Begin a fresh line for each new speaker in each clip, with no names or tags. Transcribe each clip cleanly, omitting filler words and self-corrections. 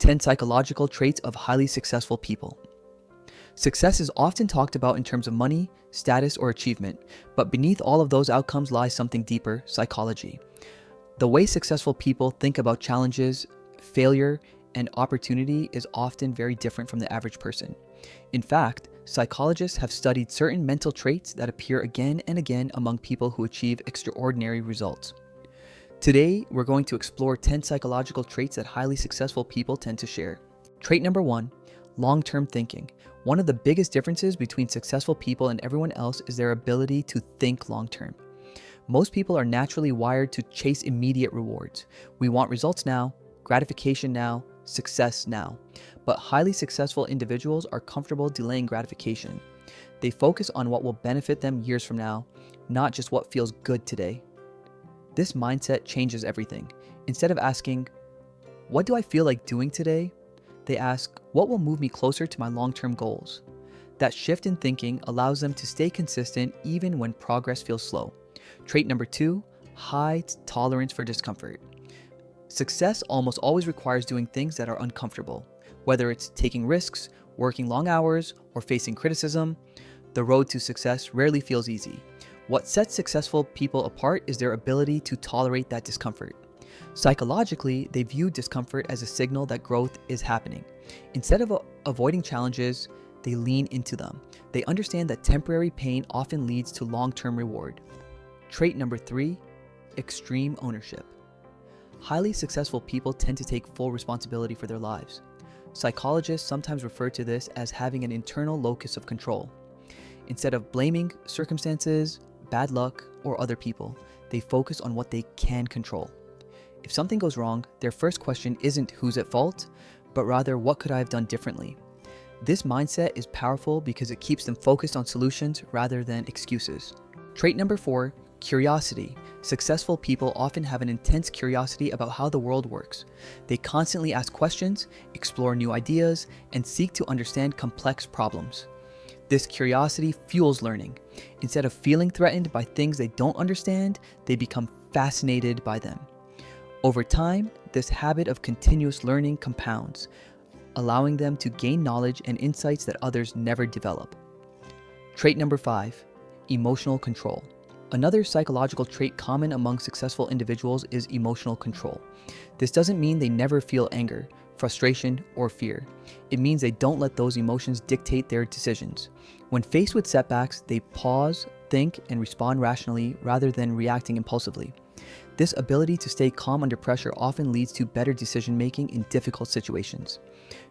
10 psychological traits of highly successful people. Success is often talked about in terms of money, status, or achievement, but beneath all of those outcomes lies something deeper: psychology. The way successful people think about challenges, failure, and opportunity is often very different from the average person. In fact, psychologists have studied certain mental traits that appear again and again among people who achieve extraordinary results. Today, we're going to explore 10 psychological traits that highly successful people tend to share. Trait number 1, long-term thinking. One of the biggest differences between successful people and everyone else is their ability to think long-term. Most people are naturally wired to chase immediate rewards. We want results now, gratification now, success now. But highly successful individuals are comfortable delaying gratification. They focus on what will benefit them years from now, not just what feels good today. This mindset changes everything. Instead of asking, "What do I feel like doing today?" they ask, "What will move me closer to my long-term goals?" That shift in thinking allows them to stay consistent even when progress feels slow. Trait number 2, high tolerance for discomfort. Success almost always requires doing things that are uncomfortable. Whether it's taking risks, working long hours, or facing criticism, the road to success rarely feels easy. What sets successful people apart is their ability to tolerate that discomfort. Psychologically, they view discomfort as a signal that growth is happening. Instead of avoiding challenges, they lean into them. They understand that temporary pain often leads to long-term reward. Trait number 3, extreme ownership. Highly successful people tend to take full responsibility for their lives. Psychologists sometimes refer to this as having an internal locus of control. Instead of blaming circumstances, bad luck, or other people, they focus on what they can control. If something goes wrong, their first question isn't who's at fault, but rather what could I have done differently? This mindset is powerful because it keeps them focused on solutions rather than excuses. Trait number 4, curiosity. Successful people often have an intense curiosity about how the world works. They constantly ask questions, explore new ideas, and seek to understand complex problems. This curiosity fuels learning. Instead of feeling threatened by things they don't understand, they become fascinated by them. Over time, this habit of continuous learning compounds, allowing them to gain knowledge and insights that others never develop. Trait number 5, emotional control. Another psychological trait common among successful individuals is emotional control. This doesn't mean they never feel anger, frustration, or fear. It means they don't let those emotions dictate their decisions. When faced with setbacks, they pause, think, and respond rationally rather than reacting impulsively. This ability to stay calm under pressure often leads to better decision-making in difficult situations.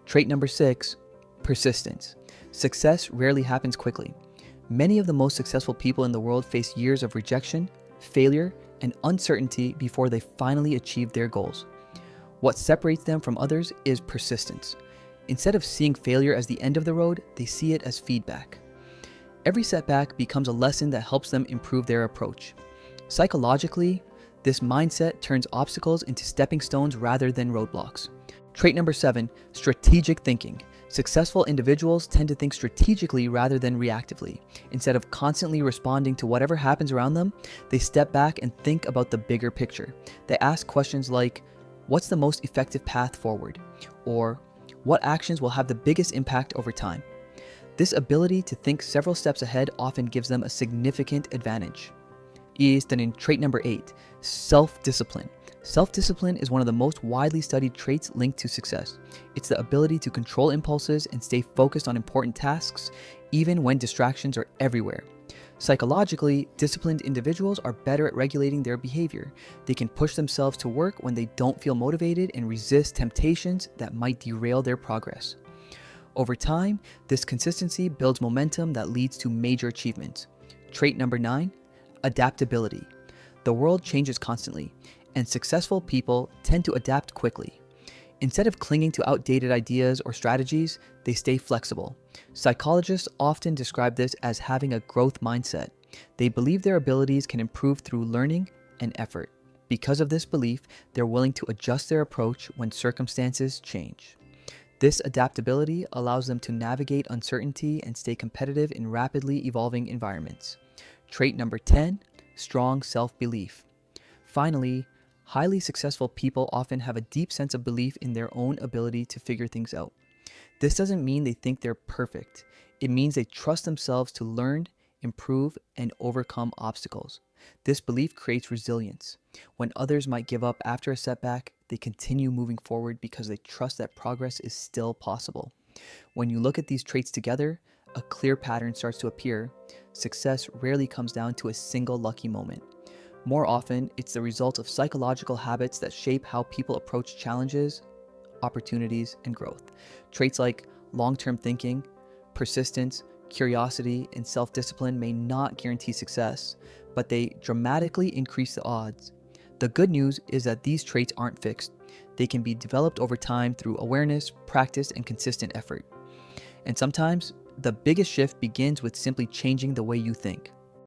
Trait number 6, persistence. Success rarely happens quickly. Many of the most successful people in the world face years of rejection, failure, and uncertainty before they finally achieve their goals. What separates them from others is persistence. Instead of seeing failure as the end of the road, they see it as feedback. Every setback becomes a lesson that helps them improve their approach. Psychologically, this mindset turns obstacles into stepping stones rather than roadblocks. Trait number 7, strategic thinking. Successful individuals tend to think strategically rather than reactively. Instead of constantly responding to whatever happens around them, they step back and think about the bigger picture. They ask questions like, what's the most effective path forward? Or, what actions will have the biggest impact over time? This ability to think several steps ahead often gives them a significant advantage. In trait number 8, self-discipline. Self-discipline is one of the most widely studied traits linked to success. It's the ability to control impulses and stay focused on important tasks, even when distractions are everywhere. Psychologically, disciplined individuals are better at regulating their behavior. They can push themselves to work when they don't feel motivated and resist temptations that might derail their progress. Over time, this consistency builds momentum that leads to major achievements. Trait number 9, adaptability. The world changes constantly, and successful people tend to adapt quickly. Instead of clinging to outdated ideas or strategies, they stay flexible. Psychologists often describe this as having a growth mindset. They believe their abilities can improve through learning and effort. Because of this belief, they're willing to adjust their approach when circumstances change. This adaptability allows them to navigate uncertainty and stay competitive in rapidly evolving environments. Trait number 10, strong self-belief. Finally, Highly successful people often have a deep sense of belief in their own ability to figure things out. This doesn't mean they think they're perfect. It means they trust themselves to learn, improve, and overcome obstacles. This belief creates resilience. When others might give up after a setback, they continue moving forward because they trust that progress is still possible. When you look at these traits together, a clear pattern starts to appear. Success rarely comes down to a single lucky moment. More often, it's the result of psychological habits that shape how people approach challenges, opportunities, and growth. Traits like long-term thinking, persistence, curiosity, and self-discipline may not guarantee success, but they dramatically increase the odds. The good news is that these traits aren't fixed. They can be developed over time through awareness, practice, and consistent effort. And sometimes, the biggest shift begins with simply changing the way you think.